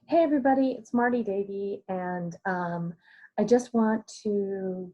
Hey everybody, it's Marty Davey, and I just want to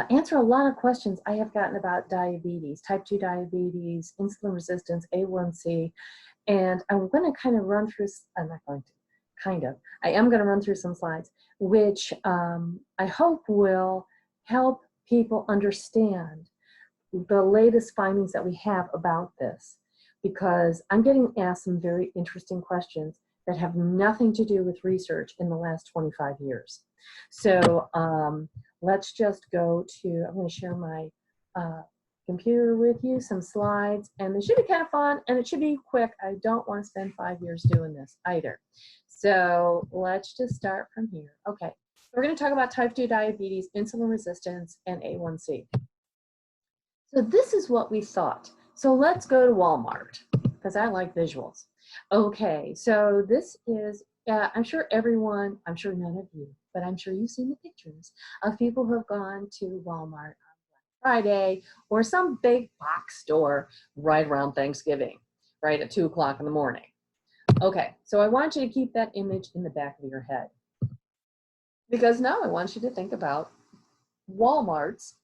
answer a lot of questions I have gotten about diabetes, type 2 diabetes, insulin resistance, A1C, and I'm going to kind of run through, I'm not going to, kind of, I am going to run through some slides, which I hope will help people understand the latest findings that we have about this, because I'm getting asked some very interesting questions that have nothing to do with research in the last 25 years. So let's just go to, I'm going to share my computer with you, some slides, and they should be kind of fun, and it should be quick. I don't want to spend 5 years doing this either. So let's just start from here. Okay, we're going to talk about type 2 diabetes, insulin resistance, and A1C. So this is what we thought. So let's go to Walmart, because I like visuals. Okay, so this is, I'm sure everyone, I'm sure none of you, but I'm sure you've seen the pictures of people who have gone to Walmart on Black Friday or some big box store right around Thanksgiving, right at 2 o'clock in the morning. Okay, so I want you to keep that image in the back of your head, because now I want you to think about Walmarts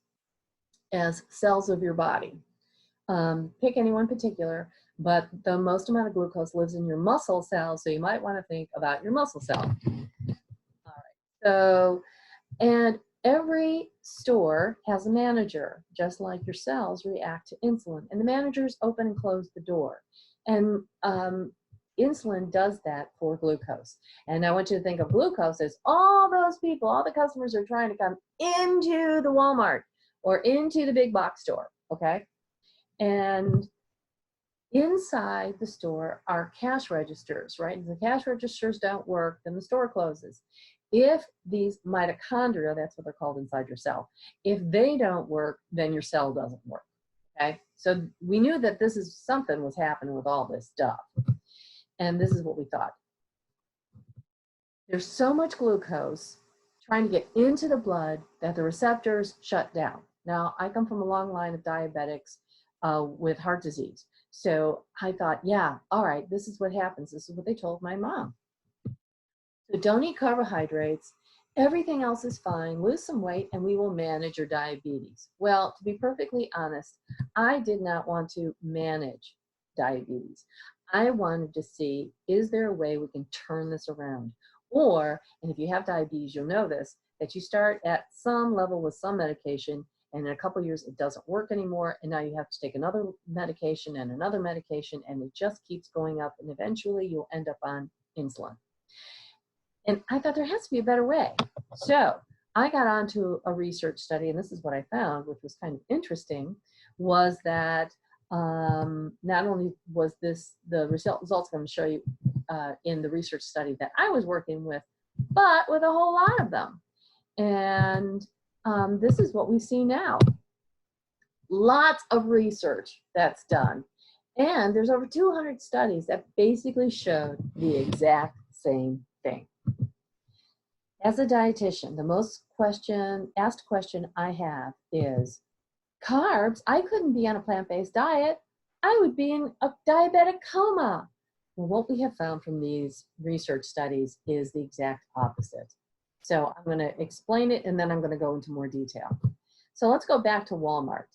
as cells of your body. Pick any one particular, but the most amount of glucose lives in your muscle cells, so you might want to think about your muscle cell. All right, so, and every store has a manager, just like your cells react to insulin, and the managers open and close the door. And insulin does that for glucose. And I want you to think of glucose as all those people, all the customers are trying to come into the Walmart or into the big box store, okay? And inside the store are cash registers, right? If the cash registers don't work, then the store closes. If these mitochondria, that's what they're called inside your cell, if they don't work, then your cell doesn't work, okay? So we knew that this is something was happening with all this stuff. And this is what we thought. There's so much glucose trying to get into the blood that the receptors shut down. Now, I come from a long line of diabetics with heart disease. So I thought, yeah, all right, this is what happens. This is what they told my mom. So don't eat carbohydrates. Everything else is fine. Lose some weight and we will manage your diabetes. Well, to be perfectly honest, I did not want to manage diabetes. I wanted to see, is there a way we can turn this around? Or, and if you have diabetes, you'll know this, that you start at some level with some medication, and in a couple of years it doesn't work anymore, and now you have to take another medication, and it just keeps going up, and eventually you'll end up on insulin. And I thought there has to be a better way. So I got onto a research study, and this is what I found, which was kind of interesting, was that not only was this the results I'm going to show you in the research study that I was working with, but with a whole lot of them. And this is what we see now. Lots of research that's done. And there's over 200 studies that basically showed the exact same thing. As a dietitian, the most asked question I have is, carbs? I couldn't be on a plant-based diet. I would be in a diabetic coma. Well, what we have found from these research studies is the exact opposite. So I'm going to explain it, and then I'm going to go into more detail. So let's go back to Walmart.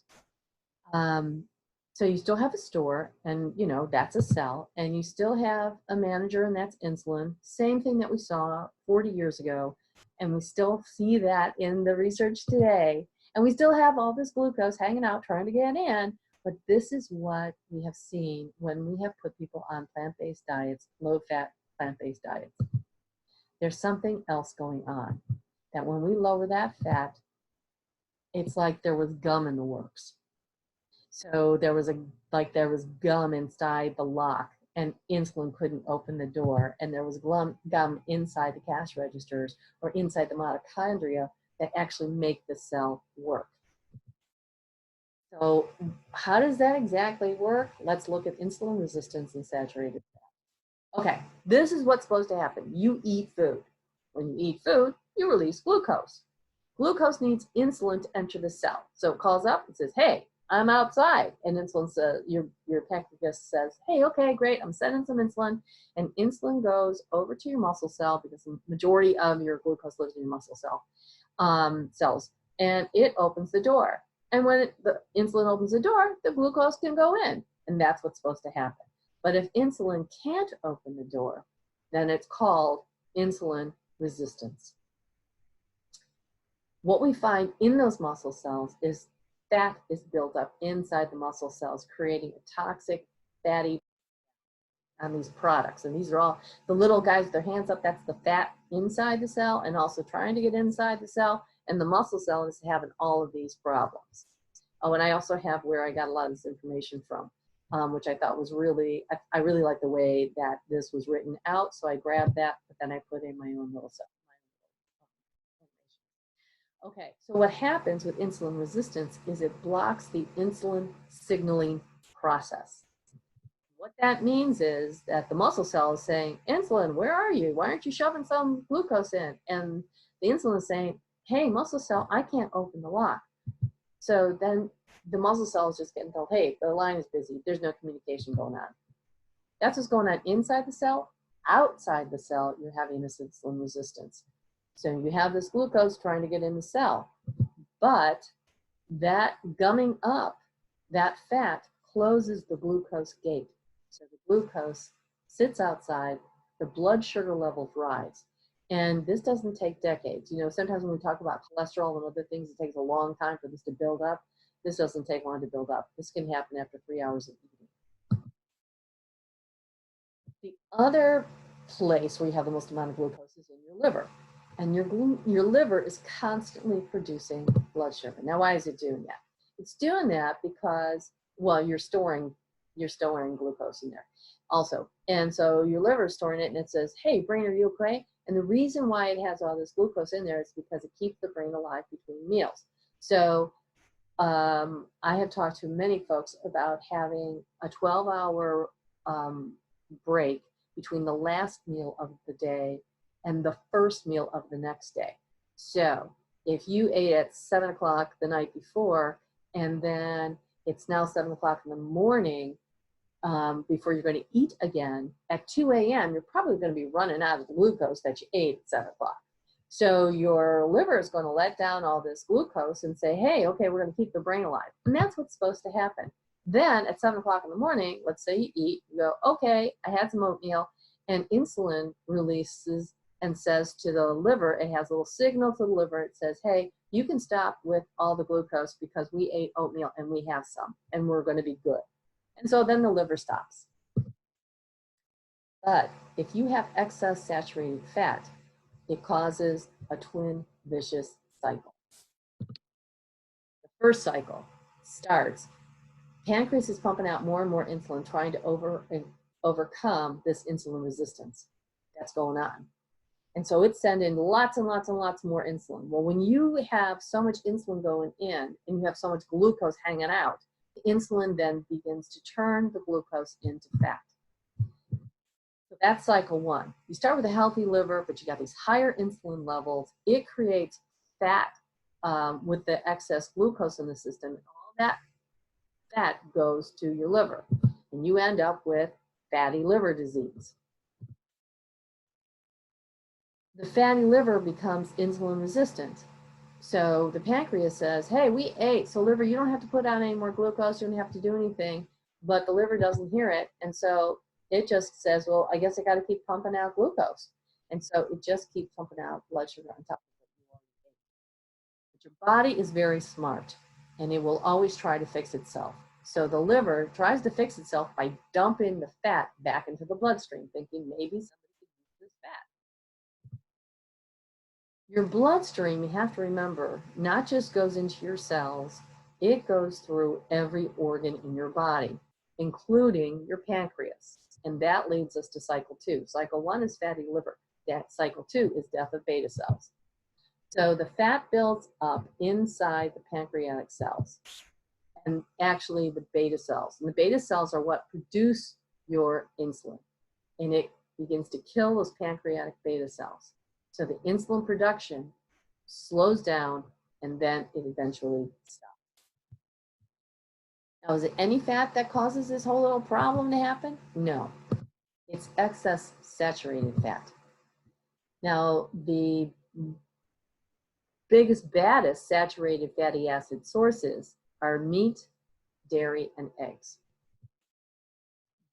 So you still have a store, and you know that's a cell, and you still have a manager, and that's insulin. Same thing that we saw 40 years ago, and we still see that in the research today. And we still have all this glucose hanging out trying to get in, but this is what we have seen when we have put people on plant-based diets, low-fat plant-based diets. There's something else going on, that when we lower that fat, it's like there was gum in the works. So there was gum inside the lock, and insulin couldn't open the door, and there was gum inside the cash registers or inside the mitochondria that actually make the cell work. So how does that exactly work? Let's look at insulin resistance and saturated fat. Okay, this is what's supposed to happen. You eat food. When you eat food, you release glucose. Glucose needs insulin to enter the cell. So it calls up and says, hey, I'm outside. And insulin says, your pancreas says, hey, okay, great, I'm sending some insulin. And insulin goes over to your muscle cell because the majority of your glucose lives in your muscle cells. And it opens the door. And when the insulin opens the door, the glucose can go in. And that's what's supposed to happen. But if insulin can't open the door, then it's called insulin resistance. What we find in those muscle cells is fat is built up inside the muscle cells, creating a toxic fatty on these products. And these are all the little guys with their hands up, that's the fat inside the cell and also trying to get inside the cell. And the muscle cell is having all of these problems. Oh, and I also have where I got a lot of this information from, which I thought was really, I really like the way that this was written out. So I grabbed that, but then I put in my own little stuff. Okay, so what happens with insulin resistance is it blocks the insulin signaling process. What that means is that the muscle cell is saying, insulin, where are you? Why aren't you shoving some glucose in? And the insulin is saying, hey, muscle cell, I can't open the lock. So then the muscle cell is just getting told, hey, the line is busy. There's no communication going on. That's what's going on inside the cell. Outside the cell, you're having this insulin resistance. So you have this glucose trying to get in the cell, but that gumming up, that fat closes the glucose gate. So the glucose sits outside, the blood sugar levels rise. And this doesn't take decades. You know, sometimes when we talk about cholesterol and other things, it takes a long time for this to build up. This doesn't take long to build up. This can happen after 3 hours of eating. The other place where you have the most amount of glucose is in your liver. And your liver is constantly producing blood sugar. Now, why is it doing that? It's doing that because, well, you're storing glucose in there also. And so your liver is storing it and it says, hey, brain, are you okay? And the reason why it has all this glucose in there is because it keeps the brain alive between meals. So I have talked to many folks about having a 12-hour break between the last meal of the day and the first meal of the next day. So if you ate at 7 o'clock the night before, and then it's now 7 o'clock in the morning before you're going to eat again, at 2 a.m., you're probably going to be running out of the glucose that you ate at 7 o'clock. So your liver is going to let down all this glucose and say, hey, okay, we're going to keep the brain alive. And that's what's supposed to happen. Then at 7 o'clock in the morning, let's say you eat, you go, okay, I had some oatmeal, and insulin releases and says to the liver, it has a little signal to the liver, it says, hey, you can stop with all the glucose because we ate oatmeal and we have some, and we're going to be good. And so then the liver stops. But if you have excess saturated fat, it causes a twin vicious cycle. The first cycle starts, pancreas is pumping out more and more insulin, trying to overcome this insulin resistance that's going on. And so it's sending lots and lots and lots more insulin. Well, when you have so much insulin going in and you have so much glucose hanging out, the insulin then begins to turn the glucose into fat. So that's cycle one. You start with a healthy liver, but you got these higher insulin levels. It creates fat with the excess glucose in the system. And all that fat goes to your liver. And you end up with fatty liver disease. The fatty liver becomes insulin resistant. So the pancreas says, hey, we ate, so liver, you don't have to put out any more glucose, you don't have to do anything, but the liver doesn't hear it, and so it just says, well, I guess I got to keep pumping out glucose. And so it just keeps pumping out blood sugar on top of what you already ate. But your body is very smart, and it will always try to fix itself. So the liver tries to fix itself by dumping the fat back into the bloodstream, thinking maybe somebody could use this fat. Your bloodstream, you have to remember, not just goes into your cells, it goes through every organ in your body, including your pancreas. And that leads us to cycle two. Cycle one is fatty liver. Cycle two is death of beta cells. So the fat builds up inside the pancreatic cells, and actually the beta cells. And the beta cells are what produce your insulin. And it begins to kill those pancreatic beta cells. So the insulin production slows down, and then it eventually stops. Now, is it any fat that causes this whole little problem to happen? No, it's excess saturated fat. Now, the biggest, baddest saturated fatty acid sources are meat, dairy, and eggs.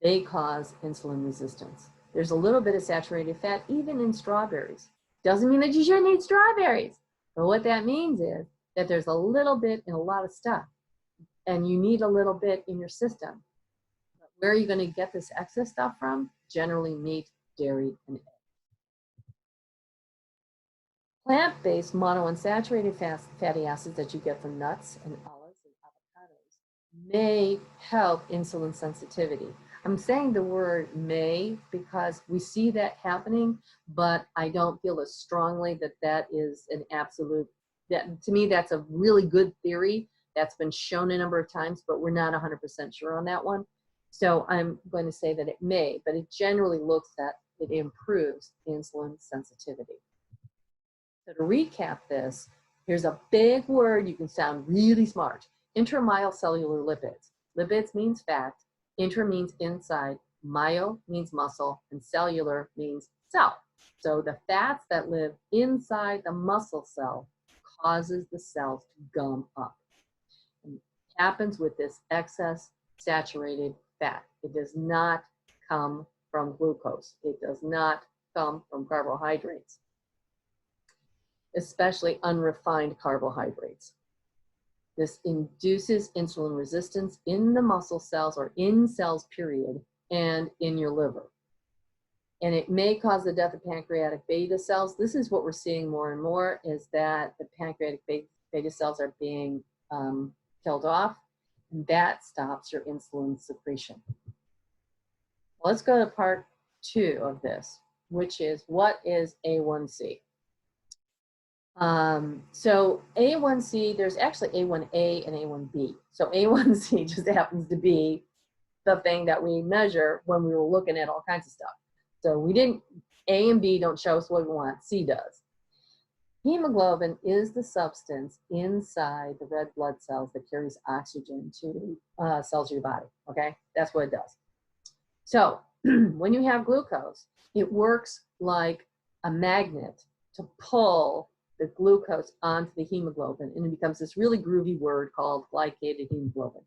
They cause insulin resistance. There's a little bit of saturated fat even in strawberries. Doesn't mean that you shouldn't eat strawberries, but what that means is that there's a little bit in a lot of stuff, and you need a little bit in your system. But where are you going to get this excess stuff from? Generally meat, dairy, and eggs. Plant-based monounsaturated fatty acids that you get from nuts and olives and avocados may help insulin sensitivity. I'm saying the word may because we see that happening, but I don't feel as strongly that that is an absolute, that to me that's a really good theory that's been shown a number of times, but we're not 100% sure on that one. So I'm going to say that it may, but it generally looks that it improves insulin sensitivity. So to recap this, here's a big word you can sound really smart. Intramyocellular lipids. Lipids means fat, intra means inside, myo means muscle, and cellular means cell. So the fats that live inside the muscle cell causes the cells to gum up. And it happens with this excess saturated fat. It does not come from glucose. It does not come from carbohydrates, especially unrefined carbohydrates. This induces insulin resistance in the muscle cells or in cells, period, and in your liver. And it may cause the death of pancreatic beta cells. This is what we're seeing more and more, is that the pancreatic beta cells are being killed off, and that stops your insulin secretion. Let's go to part 2 of this, which is what is A1C? So A1C, there's actually A1A and A1B. So A1C just happens to be the thing that we measure when we were looking at all kinds of stuff. So we didn't, A and B don't show us what we want, C does. Hemoglobin is the substance inside the red blood cells that carries oxygen to cells of your body, okay? That's what it does. So when you have glucose, it works like a magnet to pull the glucose onto the hemoglobin, and it becomes this really groovy word called glycated hemoglobin,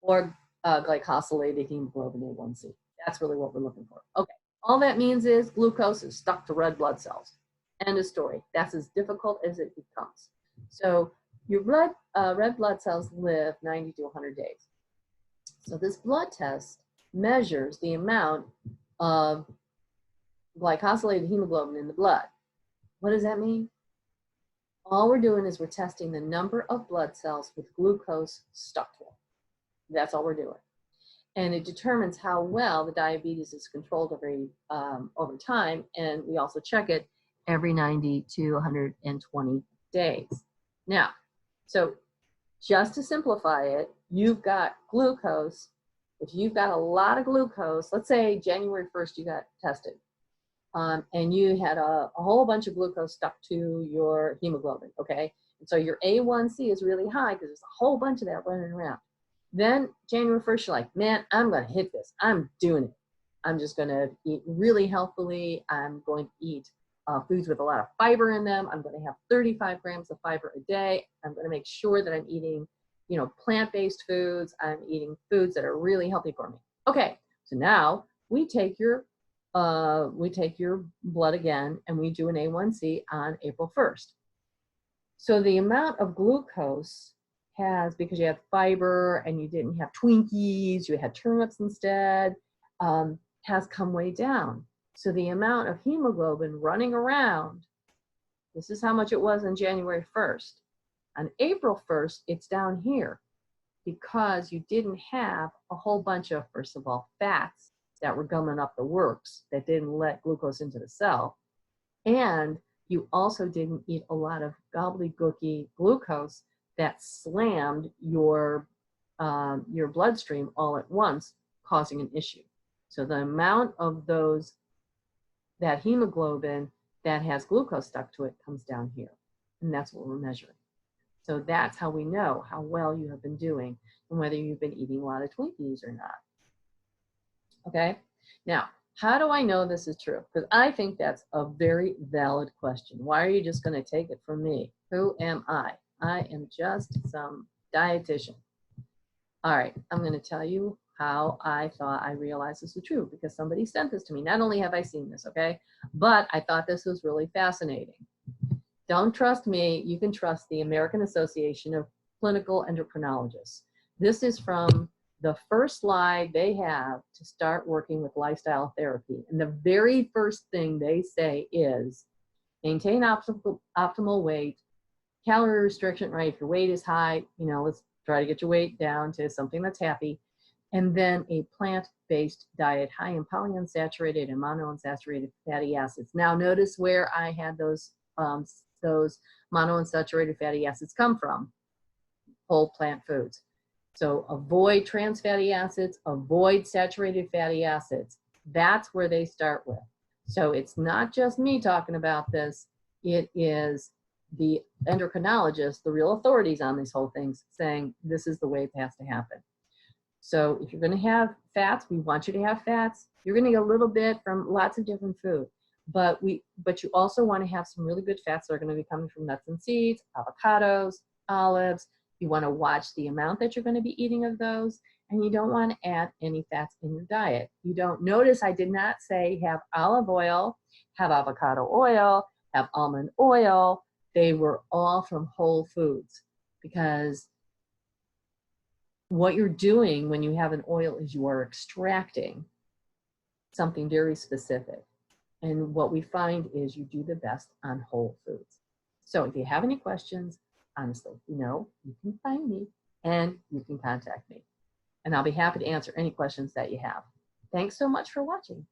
or glycosylated hemoglobin A1C. That's really what we're looking for. Okay, all that means is glucose is stuck to red blood cells. End of story. That's as difficult as it becomes. So your red blood cells live 90 to 100 days. So this blood test measures the amount of glycosylated hemoglobin in the blood. What does that mean? All we're doing is we're testing the number of blood cells with glucose stuck to them. That's all we're doing. And it determines how well the diabetes is controlled over time, and we also check it every 90 to 120 days. Now, so just to simplify it, you've got glucose. If you've got a lot of glucose, let's say January 1st you got tested, and you had a whole bunch of glucose stuck to your hemoglobin, okay? And so your A1C is really high because there's a whole bunch of that running around. Then January 1st, you're like, man, I'm gonna hit this. I'm doing it. I'm just gonna eat really healthily. I'm going to eat foods with a lot of fiber in them. I'm gonna have 35 grams of fiber a day. I'm gonna make sure that I'm eating, you know, plant-based foods. I'm eating foods that are really healthy for me. Okay, so now we take your blood again, and we do an A1C on April 1st. So the amount of glucose has, because you had fiber and you didn't have Twinkies, you had turnips instead, has come way down. So the amount of hemoglobin running around, this is how much it was on January 1st. On April 1st, it's down here because you didn't have a whole bunch of, first of all, fats that were gumming up the works that didn't let glucose into the cell. And you also didn't eat a lot of gobbledygooky glucose that slammed your bloodstream all at once, causing an issue. So the amount of that hemoglobin that has glucose stuck to it comes down here. And that's what we're measuring. So that's how we know how well you have been doing and whether you've been eating a lot of Twinkies or not. Okay? Now, how do I know this is true? Because I think that's a very valid question. Why are you just going to take it from me? Who am I? I am just some dietitian. All right, I'm going to tell you how I thought I realized this was true because somebody sent this to me. Not only have I seen this, okay, but I thought this was really fascinating. Don't trust me. You can trust the American Association of Clinical Endocrinologists. This is from the first slide they have to start working with lifestyle therapy. And the very first thing they say is maintain optimal weight, calorie restriction, right? If your weight is high, you know, let's try to get your weight down to something that's happy. And then a plant-based diet high in polyunsaturated and monounsaturated fatty acids. Now notice where I had those monounsaturated fatty acids come from, whole plant foods. So avoid trans fatty acids, avoid saturated fatty acids. That's where they start with. So it's not just me talking about this, it is the endocrinologists, the real authorities on these whole things, saying this is the way it has to happen. So if you're going to have fats, we want you to have fats. You're going to get a little bit from lots of different food, but you also want to have some really good fats that are going to be coming from nuts and seeds, avocados, olives. You want to watch the amount that you're going to be eating of those, and you don't want to add any fats in your diet. You don't notice I did not say have olive oil, have avocado oil, have almond oil. They were all from whole foods, because what you're doing when you have an oil is you are extracting something very specific. And what we find is you do the best on whole foods. So if you have any questions, honestly, you know, you can find me and you can contact me. And I'll be happy to answer any questions that you have. Thanks so much for watching.